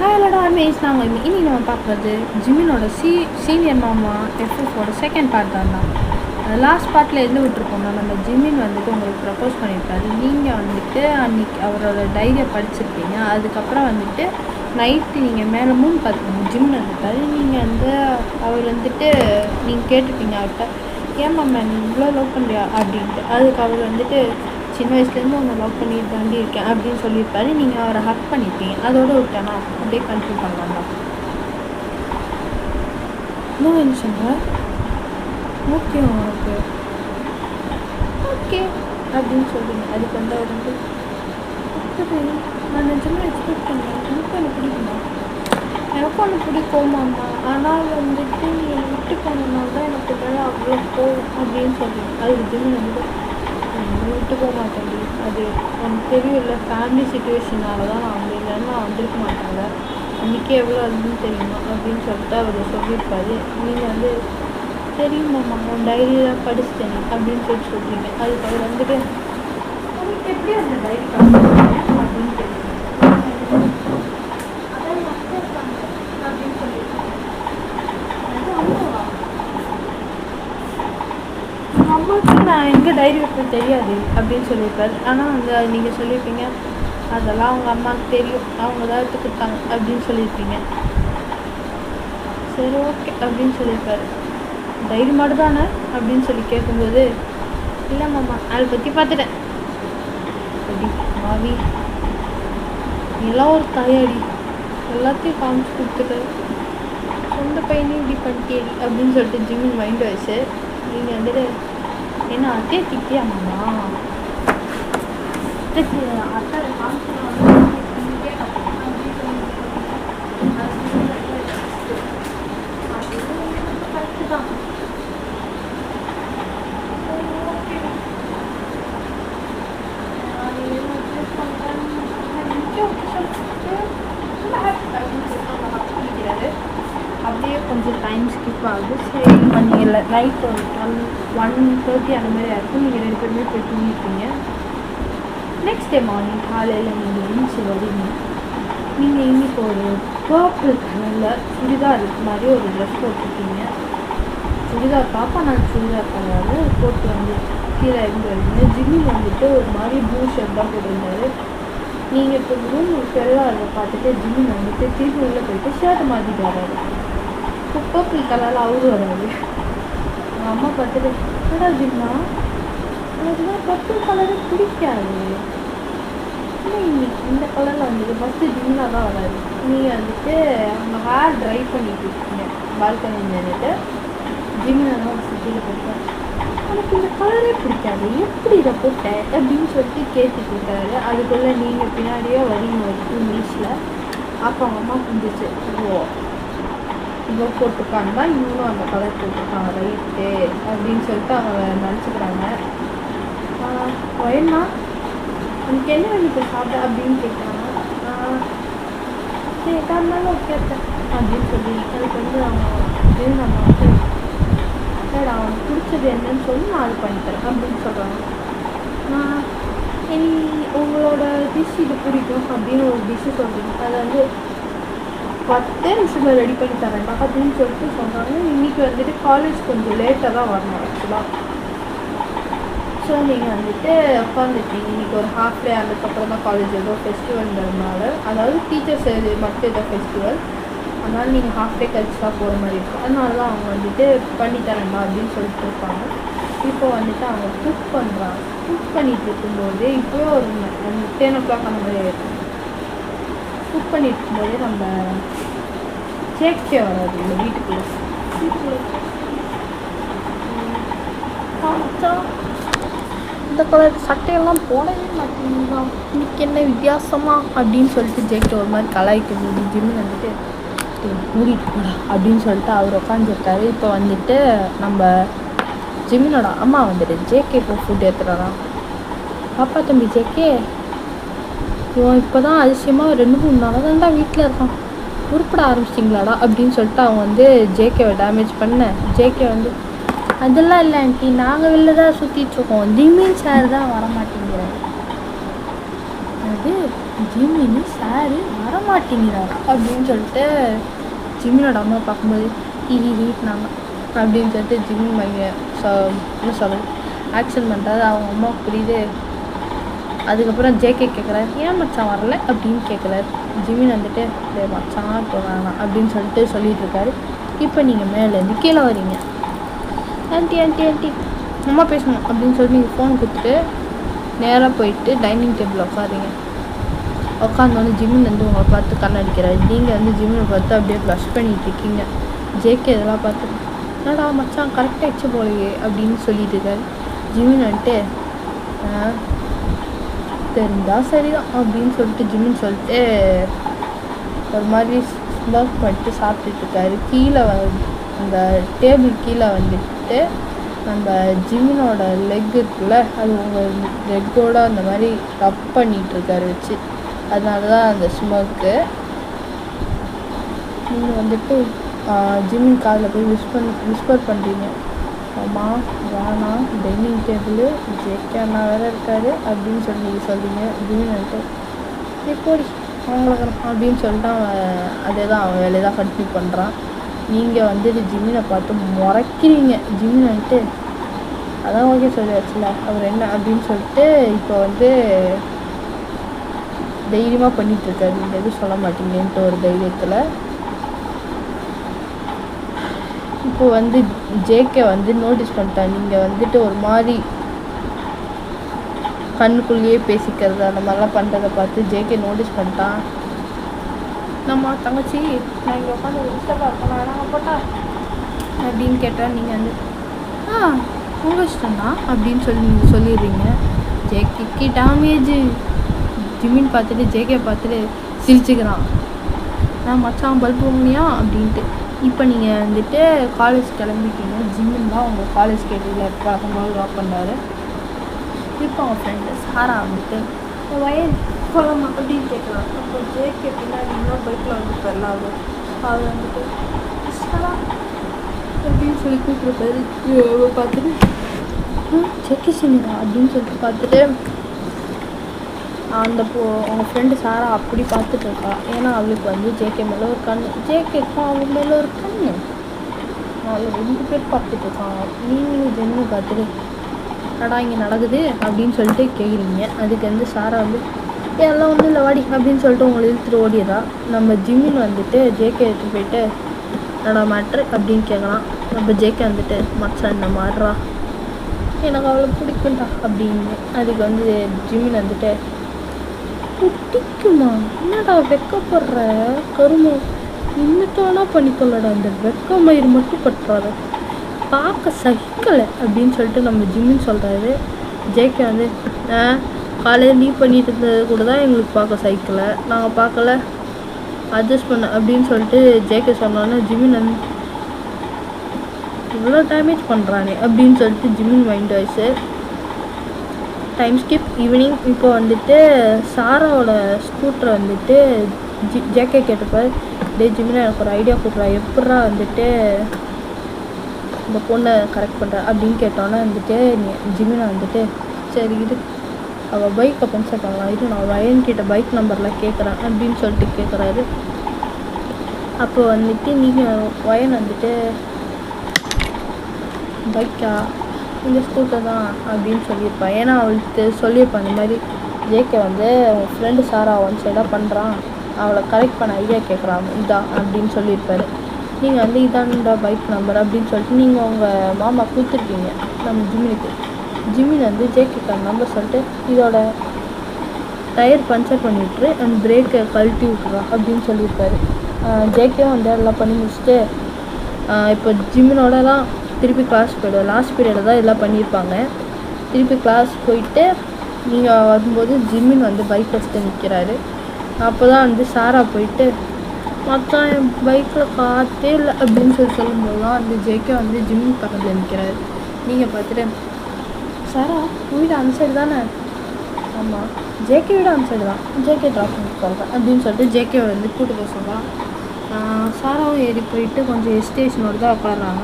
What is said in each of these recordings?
ஹலோடா Amaze நாங்கள் இனி நம்ம பார்க்குறது ஜிமினோட சீனியர் மாமா எஃப்எஃபோட செகண்ட் பார்ட் தான். லாஸ்ட் பார்ட்டில் எது விட்டுருக்கோம்னா நம்ம ஜிமின் வந்துட்டு உங்களுக்கு ப்ரப்போஸ் பண்ணியிருக்காரு. நீங்கள் வந்துட்டு அன்றைக்கி அவரோட டைரியை படிச்சிருப்பீங்க. அதுக்கப்புறம் வந்துட்டு நைட்டு நீங்கள் மேலே மூணு பார்த்துக்கோங்க. ஜிமின் வந்துட்டார். நீங்கள் வந்து அவர் வந்துட்டு நீங்கள் கேட்டிருப்பீங்க அவர்கிட்ட, ஏன் மாமா நீ இவ்வளோ லவ் பண்ணுறியா அப்படின்ட்டு. அதுக்கு அவர் வந்துட்டு சின்ன வயசுலேருந்து உன்னை லவ் பண்ணிட்டு தாண்டி இருக்கேன் அப்படின்னு சொல்லியிருப்பாரு. நீங்கள் அவரை ஹக் பண்ணியிருப்பீங்க. அதோடு விட்டேன்னா அப்படியே கன்ஃபியூ பண்ணலாம். இன்னும் என்ன சொல்கிறேன், ஓகே உனக்கு ஓகே அப்படின்னு சொல்லுங்க. அதுக்கு வந்து அவர் வந்து நான் நிஜமாக எக்ஸ்பெக்ட் பண்ணேன், எனக்கு ஒன்று பிடிக்குமா, எனக்கு ஒன்று பிடிக்குமாம்மா, ஆனால் வந்துட்டு நீ என்னை விட்டு போனதுனால தான் எனக்கு மேலே அவ்வளோ போகும் அப்படின்னு சொல்லுவேன். அதுக்கு ஜிமின் வந்து விட்டு போக மாட்டேன், அது எனக்கு தெரியும் இல்லை, ஃபேமிலி சுச்சுவேஷனால தான் நான் வந்து இல்லைன்னு நான் வந்திருக்க மாட்டாங்க, அன்றைக்கே எவ்வளோ அதுன்னு தெரியுமா அப்படின்னு சொல்லிட்டு அவர் சொல்லியிருப்பாரு. நீங்கள் வந்து தெரியுமாம்மா உன் டைரியில் படிச்சிட்டேன் அப்படின்னு சொல்கிறீங்க. அதுக்கு அவர் வந்துட்டு உங்களுக்கு எப்படி அந்த டைரி படிச்சிருக்கேன் அப்படின்னு தெரியும் அப்படின்னு சொல்லியிருக்கேன். அம்மாவுக்கு நான் எங்கே டைரி வைப்பேன் தெரியாது அப்படின்னு சொல்லியிருப்பாரு. ஆனால் வந்து அது நீங்கள் சொல்லியிருப்பீங்க, அதெல்லாம் அவங்க அம்மாவுக்கு தெரியும், அவங்க தான் எடுத்து கொடுத்தாங்க அப்படின்னு சொல்லியிருப்பீங்க. சரி ஓகே அப்படின்னு சொல்லியிருப்பாரு. டைரி மட்டும் தானே அப்படின்னு சொல்லி கேட்கும்போது, இல்லை மாமா அதை பற்றி பார்த்துட்டேன். அப்படி மாவி எல்லாம் ஒரு தாயாடி எல்லாத்தையும் காமிச்சு கொடுத்துட்டு சொந்த பையனையும் இப்படி பண்ணிட்டேடி அப்படின்னு சொல்லிட்டு ஜிமின் மைண்ட் வச்சு நீங்கள் வந்துட்டு என்ன அட்டே திட்டியா மாமா அட்டை காமிச்சு அப்படியே கொஞ்சம் டைம் ஸ்கிப் ஆகுது. சரி பண்ணிடல. நைட் ஒரு 1:30 அந்த மாதிரி ஆயிருக்கும். நீங்கள் 2 பேருமே போய் தூங்கிருப்பீங்க. நெக்ஸ்ட் டே மார்னிங் காலையில் நீங்கள் எழுந்துச்சி வரீங்க. நீங்கள் இன்னைக்கு ஒரு பர்பிள் கலரில் சுடிதார் மாதிரி ஒரு ட்ரெஸ் போட்டிருக்கீங்க. சுடிதார் பாப்பா நான் சுடிதார் கலரில் போட்டு வந்து கீழே இருந்து வருவீங்க. ஜிம்மில் வந்துட்டு ஒரு மாதிரி ப்ளூ ஷர்ட் தான் போட்டிருந்தாரு. நீங்கள் இப்போ ரூம் ஃபெல்லாம் அதை பார்த்துட்டு ஜிம்மின் வந்துட்டு திருப்பி உள்ளே போயிட்டு ஷர்ட்டை மாற்றிட்டு வராது. இப்போ பர்பிள் கலரில் அவரு வராது. எங்கள் அம்மா பார்த்துட்டு என்னடா ஜிம்மா எனக்கு தான் பர்பிள் கலரு பிடிக்காது, இல்லை இன்னைக்கு இந்த கலரில் வந்துட்டு ஃபஸ்ட்டு ஜிம்னா தான் வராது. நீங்கள் வந்துட்டு அவங்க ஹேர் ட்ரை பண்ணிட்டு இருக்கீங்க பால்கனி நின்றுட்டு. ஜிம்னா தான் சிட்டியில் போட்டேன், எனக்கு இந்த கலரே பிடிக்காது, எப்படி இதை போட்டேன் அப்படின்னு சொல்லிட்டு கேட்டுட்டு இருக்காரு. அதுக்குள்ளே நீங்கள் பின்னாடியே வரீங்க ஒரு 2 மினிட்ஸில். அப்போ அவங்க அம்மா புரிஞ்சிச்சு, ஓ இவ்வளோ போட்டிருக்காங்க தான் இன்னும் அந்த கலர் போட்டிருக்காங்க ரைட்டு அப்படின்னு சொல்லிட்டு அவங்க நினச்சிக்கிறாங்க. வயன்னா எனக்கு என்ன வேணும் இப்போ சாப்பிட அப்படின்னு கேட்குறாங்க. சரி எதா இருந்தாலும் கேட்டேன் அப்படின்னு சொல்லி அதுக்கு வந்து அவங்க நம்ம வந்து சார் அவனுக்கு பிடிச்சது என்னன்னு சொல்லி நான் அது பண்ணித்தரேன் அப்படின்னு சொல்கிறாங்க. நான் இனி உங்களோட டிஷ் இது பிடிக்கும் அப்படின்னு ஒரு டிஷ்ஷு சொல்கிறீங்க, அதை வந்து 10 நிமிஷத்தில் ரெடி பண்ணி தரேன் அப்படின்னு சொல்லிட்டு சொன்னாங்க. இன்றைக்கி வந்துட்டு காலேஜ் கொஞ்சம் லேட்டாக தான் வரணும் ஆக்சுவலாக. ஸோ நீங்கள் வந்துட்டு உட்காந்துருக்கீங்க. இன்றைக்கி ஒரு ஹாஃப் டே அதுக்கப்புறம் தான் காலேஜ் ஏதோ ஃபெஸ்டிவல்ன்றதுனால, அதாவது டீச்சர்ஸ் இது மட்டும் ஏதோ ஃபெஸ்டிவல், அதனால் நீங்கள் ஹாஃப் டே கழிச்சு தான் போகிற மாதிரி இருக்கும். அதனால தான் அவங்க வந்துட்டு பண்ணித்தரேன்டா அப்படின்னு சொல்லிட்டு இருப்பாங்க. இப்போ வந்துட்டு அவங்க குக் பண்ணுறாங்க. குக் பண்ணிகிட்டு இருக்கும்போது இப்போவே ஒரு 10 o'clock அந்த மாதிரி ஆகிடும். குக் பண்ணிட்டு இருக்கும்போதே நம்ம ஜேகே வராது இந்த வீட்டுக்குள்ளே. இந்த கலர் சட்டையெல்லாம் போடவே மாட்டேங்குதா, இன்னைக்கு என்ன வித்தியாசமா அப்படின்னு சொல்லிட்டு ஜேகே ஒரு மாதிரி கலாய்க்கும் போது ஜிம்மு வந்துட்டு மூடிட்டு போடா அப்படின்னு சொல்லிட்டு அவர் உட்காந்துருக்காரு. இப்போ வந்துட்டு நம்ம ஜிம்மினோட அம்மா வந்துட்டு ஜேகே இப்போ ஃபுட் எடுத்துகிறாராம். பாப்பா தம்பி ஜேகே இவன் இப்போ தான் அதிசயமாக 2-3 நாளாக தான்டா வீட்டில் இருக்கான், உருப்பட ஆரம்பிச்சிட்டிங்களாடா அப்படின்னு சொல்லிட்டு அவங்க வந்து ஜேகேவை டேமேஜ் பண்ண. ஜேகே வந்து அதெல்லாம் இல்லை ஆண்டி, நாங்கள் வெளில தான் சுற்றிட்டுருக்கோம், ஜிம்மின் சார் தான் வரமாட்டேங்கிறாரு. அது ஜிமின்னு சாரு வரமாட்டேங்கிறாரா அப்படின்னு சொல்லிட்டு ஜிமினோட அம்மா பார்க்கும்போது ஹீட்னாங்க அப்படின்னு சொல்லிட்டு ஜிமின் மைய என்ன சொல்கிறது ஆக்ஷன் பண்ணுறாரு. அவங்க அம்மாவுக்கு புரியுது. அதுக்கப்புறம் ஜேகே கேட்குறாரு, ஏன் மச்சான் வரல அப்படின்னு கேட்குறாரு. ஜிமின் வந்துட்டு மச்சான் இப்போ வேணாம் அப்படின்னு சொல்லிட்டு சொல்லிட்டு இருக்காரு. இப்போ நீங்கள் மேலேருந்து கீழே வரீங்க. ஆண்டி ஆண்டி ஆண்டி அம்மா பேசணும் அப்படின்னு சொல்லி நீங்கள் ஃபோன் கொடுத்துட்டு நேராக போயிட்டு டைனிங் டேபிள் உட்காருங்க. உட்காந்தோடனே ஜிமின் வந்து உங்களை பார்த்து கண்ணடிக்கிறாரு. நீங்கள் வந்து ஜிம்மினை பார்த்து அப்படியே ப்ளஷ் பண்ணிட்டு இருக்கீங்க. ஜேகே இதெல்லாம் பார்த்து என்னடா மச்சான் கரெக்டாக ஆச்சு போலையே அப்படின்னு சொல்லிட்டு இருக்காரு. ஜிமின் வந்துட்டு தெரிஞ்சா சரிதான் அப்படின்னு சொல்லிட்டு ஜிமின் சொல்லிட்டு ஒரு மாதிரி ஸ்மோக் பண்ணிட்டு சாப்பிட்டுட்டு இருக்காரு. கீழே அந்த டேபிள் கீழே வந்துட்டு நம்ம ஜிமினோட லெக் இருக்குல்ல, அது உங்கள் லெக்கோட அந்த மாதிரி ரப் பண்ணிகிட்ருக்காரு வச்சு. அதனால தான் அந்த ஸ்மோக்கு. நீங்கள் வந்துட்டு ஜிமின் காதில் போய் விஸ்பர் பண்ணுறீங்க, அம்மா வேணாம் டைனிங் டேபிள் ஜேகே அண்ணா வேறு இருக்காரு அப்படின்னு சொல்லி நீங்கள் சொல்கிறீங்க. ஜிமின் வந்துட்டு போடி அவங்களுக்கு அப்படின்னு சொல்லிட்டு அவன் அதே தான் அவன் வேலையை தான் கண்டினியூ பண்ணுறான். நீங்கள் வந்துட்டு ஜிமினை பார்த்து முறைக்கிறீங்க. ஜிமின் வந்துட்டு அதான் ஓகே சொல்லியாச்சுல அவர் என்ன அப்படின்னு சொல்லிட்டு இப்போ வந்து தைரியமாக பண்ணிகிட்ருக்காரு. நீங்கள் எதுவும் சொல்ல மாட்டீங்கன்ட்டு ஒரு தைரியத்தில். இப்போ வந்து ஜேகே வந்து நோட்டீஸ் பண்ணிட்டான். நீங்கள் வந்துட்டு ஒரு மாதிரி கண்ணுக்குள்ளேயே பேசிக்கிறது அந்த மாதிரிலாம் பண்ணுறதை பார்த்து ஜேகே நோட்டீஸ் பண்ணிட்டான். நம்ம தங்கச்சி நான் இங்கே உட்காந்து டிஸ்டர்பாக இருக்கேன், வேணாங்க போட்டா அப்படின்னு கேட்டால் நீங்கள் வந்து உங்கள் இஷ்டம்னா அப்படின்னு சொல்லி நீங்கள் சொல்லிடுறீங்க. ஜேகேக்கு டேமேஜ். ஜிமின் பார்த்துட்டு ஜேகே பார்த்துட்டு சிரிச்சுக்கிறான். நான் மச்சான் பல்பு வாங்கினியா அப்படின்ட்டு. இப்போ நீங்கள் வந்துட்டு காலேஜ் கிளம்பிட்டீங்க. ஜிமின் தான் உங்கள் காலேஜ் கேட்டில் பார்க்கும்போது ட்ராப் பண்ணார். இப்போ அவங்க ஃப்ரெண்டு சாரா வந்துட்டு வயல் போகலாமா அப்படின்னு கேட்கலாம். அப்போ ஜேகே பின்னாடி இன்னொரு பைக்கில் வந்து பெறலாம். அவர் வந்துட்டு சாரா அப்படின்னு சொல்லி கூப்பிட்ருப்பாரு. பார்த்துட்டு ஜேகே சினிரா அப்படின்னு சொல்லிட்டு பார்த்துட்டு அந்த அவங்க ஃப்ரெண்டு சாரா அப்படி பார்த்துட்டு இருக்கா. ஏன்னா அவளுக்கு வந்து ஜேகே மேலே ஒரு கண், ஜேகேக்கும் அவங்க மேலே ஒரு கண். அதில் 2 பேர் பார்த்துட்டு இருக்காங்க. நீங்களும் ஜென்னு பார்த்துட்டு நடா இங்கே நடக்குது அப்படின்னு சொல்லிட்டு கேட்குறீங்க. அதுக்கு வந்து சாரா வந்து எல்லாம் ஒன்றும் இல்லை வாடி அப்படின்னு சொல்லிட்டு உங்களை இழுத்துட்டு ஓடிடுறா. நம்ம ஜிம்மின் வந்துட்டு ஜேகே எடுத்து போயிட்டு நடா மேட்ரு அப்படின்னு கேட்கலாம். நம்ம ஜேகே வந்துட்டு மச்சான் இந்த மாடுறா எனக்கு அவ்வளோ பிடிக்கும்டா அப்படின்னு. அதுக்கு வந்து ஜிம்மின் வந்துட்டு பிடிக்குமா என்னடா வெக்கப்படுற கருமோ இன்னத்தோனா பண்ணிக்கொள்ளடா, அந்த வெக்க மயிறு மட்டும் பற்றாத பார்க்க சகிக்கலை அப்படின்னு சொல்லிட்டு நம்ம ஜிம்மின்னு சொல்கிறாரு. ஜேகே வந்து காலையில் லீவ் பண்ணிட்டு இருந்தது கூட தான் எங்களுக்கு பார்க்க சகிக்கலை, நாங்கள் பார்க்கல அட்ஜஸ்ட் பண்ண அப்படின்னு சொல்லிட்டு ஜேகே சொன்னோன்னே ஜிம்மின் வந்து இவ்வளோ டேமேஜ் பண்ணுறானே அப்படின்னு சொல்லிட்டு ஜிம்மின் mind voice. Time skip evening. இப்போ வந்துட்டு சாராவோட ஸ்கூட்டரை வந்துட்டு ஜேகே கேட்டுப்பார். ஜிம்மினா எனக்கு ஒரு ஐடியா கொடுக்குறா, எப்படா வந்துட்டு இந்த பொண்ணை கரெக்ட் பண்ணுற அப்படின்னு கேட்டோன்னே வந்துட்டு ஜிம்மினா வந்துட்டு சரி இது அவள் பைக்கை பஞ்சர் பண்ணலாம், இது நான் வயன்கிட்ட பைக் நம்பர்லாம் கேட்குறேன் அப்படின்னு சொல்லிட்டு கேட்குறாரு. அப்போ வந்துட்டு நீங்கள் வயன் வந்துட்டு பைக்கா இந்த ஸ்கூட்டர் தான் அப்படின்னு சொல்லியிருப்பான். ஏன்னா அவளுக்கு சொல்லியிருப்பான் இந்த மாதிரி ஜேகே வந்து அவன் ஃப்ரெண்டு சாரா ஒன் சைடாக பண்ணுறான், அவளை கரெக்ட் பண்ண ஐடியா கேட்குறான் இதான் அப்படின்னு சொல்லியிருப்பாரு. நீங்கள் வந்து இதான்டா பைக் நம்பர் அப்படின்னு சொல்லிட்டு நீங்கள் உங்கள் மாமா கொடுத்துருக்கீங்க நம்ம ஜிம்மினுக்கு. ஜிம்மின் வந்து ஜேகேக்கு நம்பர் சொல்லிட்டு இதோட டயர் பஞ்சர் பண்ணிவிட்ரு அண்ட் பிரேக்கை கழட்டி விட்டுறான் அப்படின்னு சொல்லியிருப்பாரு. ஜேகேவும் வந்து எல்லாம் பண்ணி முடிச்சுட்டு இப்போ ஜிம்மினோடலாம் திருப்பி கிளாஸ் போய்டுவோம். லாஸ்ட் பீரியடில் தான் எல்லாம் பண்ணியிருப்பாங்க. திருப்பி கிளாஸ் போயிட்டு நீங்கள் வரும்போது ஜிம்மின் வந்து பைக் வச்சுட்டு நிற்கிறாரு. அப்போ தான் வந்து சாரா போயிட்டு மொத்தம் என் பைக்கில் காற்றே இல்லை அப்படின்னு சொல்லும்போது தான் அந்த ஜேகே வந்து ஜிம்மின் பக்கத்தில் நிற்கிறாரு. நீங்கள் பார்த்துட்டு சாரா வீடு அந்த சைடு தானே? ஆமாம் ஜேகே வீடு அந்த சைடு தான், ஜேகே ட்ராப் பண்ணி சொல்கிறேன் அப்படின்னு சொல்லிட்டு ஜேகே வந்து கூட்டு போக சொல்கிறான். சாராவும் ஏறி போயிட்டு கொஞ்சம் எஸ்டேஷனோடு தான் உட்காடுறாங்க.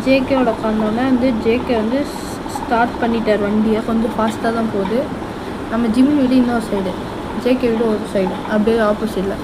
ஜேகேவோட உட்காந்தோடனே வந்து ஜேகே வந்து ஸ்டார்ட் பண்ணிட்டார் வண்டியை, கொஞ்சம் ஃபாஸ்ட்டாக தான் போகுது. நம்ம ஜிம்மின் வீடு இன்னொரு சைடு. ஜேகே விட ஒரு சைடு அப்படியே ஆப்போசிட்டில்.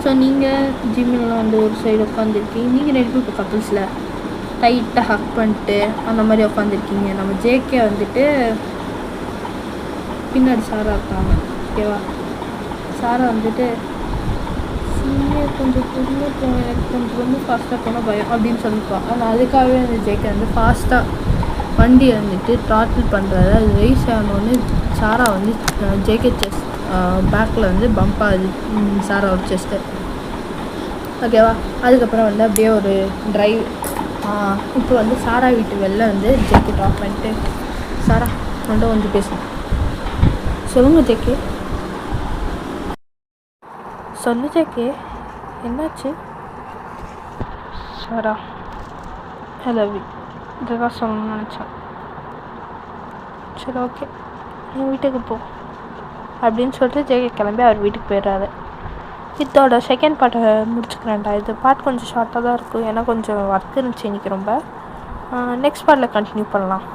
ஸோ நீங்கள் ஜிம்மிலலாம் வந்து ஒரு சைடு உட்காந்துருக்கீங்க. நீங்கள் 2 பேர் இப்போ கப்புள்ஸில் டைட்டாக ஹக் பண்ணிட்டு அந்த மாதிரி உட்காந்துருக்கீங்க. நம்ம ஜேகே வந்துட்டு பின்னாடி சாரா இருக்காங்க. ஓகேவா? சாரா வந்துட்டு கொஞ்சம் பொறுமையாக போகும், எனக்கு கொஞ்சம் ரொம்ப ஃபாஸ்ட்டாக போனால் பயம் அப்படின்னு சொல்லியிருப்பான். ஆனால் அதுக்காகவே அந்த ஜேகே வந்து ஃபாஸ்ட்டாக வண்டி வந்துட்டு ட்ராட்டில் பண்ணுறாரு. அது ரைஸ் ஆனோடனே சாரா வந்து ஜேகே செஸ்ட் பேக்கில் வந்து பம்ப் ஆகுது, சாராவோட செஸ்ட்டு. ஓகேவா? அதுக்கப்புறம் வந்து அப்படியே ஒரு ட்ரைவ். இப்போ வந்து சாரா வீட்டு வெளில வந்து ஜேகே ட்ராப் பண்ணிட்டு, சாரா கொண்டு வந்து பேசணும். சொல்லுங்கள் ஜேகே. சொல்லு ஜேகே, என்னாச்சு? சாரா, ஐ லவ் யூ. இதுதான் சொல்லணும்னு நினச்சேன். சரி, ஓகே, என் வீட்டுக்கு போ அப்படின்னு சொல்லிட்டு ஜேகே கிளம்பி அவர் வீட்டுக்கு போயிடுறாரு. இதோட செகண்ட் பார்ட்டை முடிச்சுக்கிறேன்டா. இது பார்ட் கொஞ்சம் ஷார்ட்டாக தான் இருக்கும், ஏன்னா கொஞ்சம் ஒர்க் இருந்துச்சு இன்றைக்கி ரொம்ப. நெக்ஸ்ட் பார்ட்டில் கண்டினியூ பண்ணலாம்.